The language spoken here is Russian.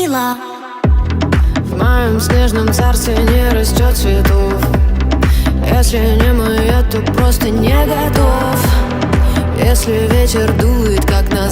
дела. В моем снежном царстве не растет цветов. Если не мое, то просто не готов. Если ветер дует, как на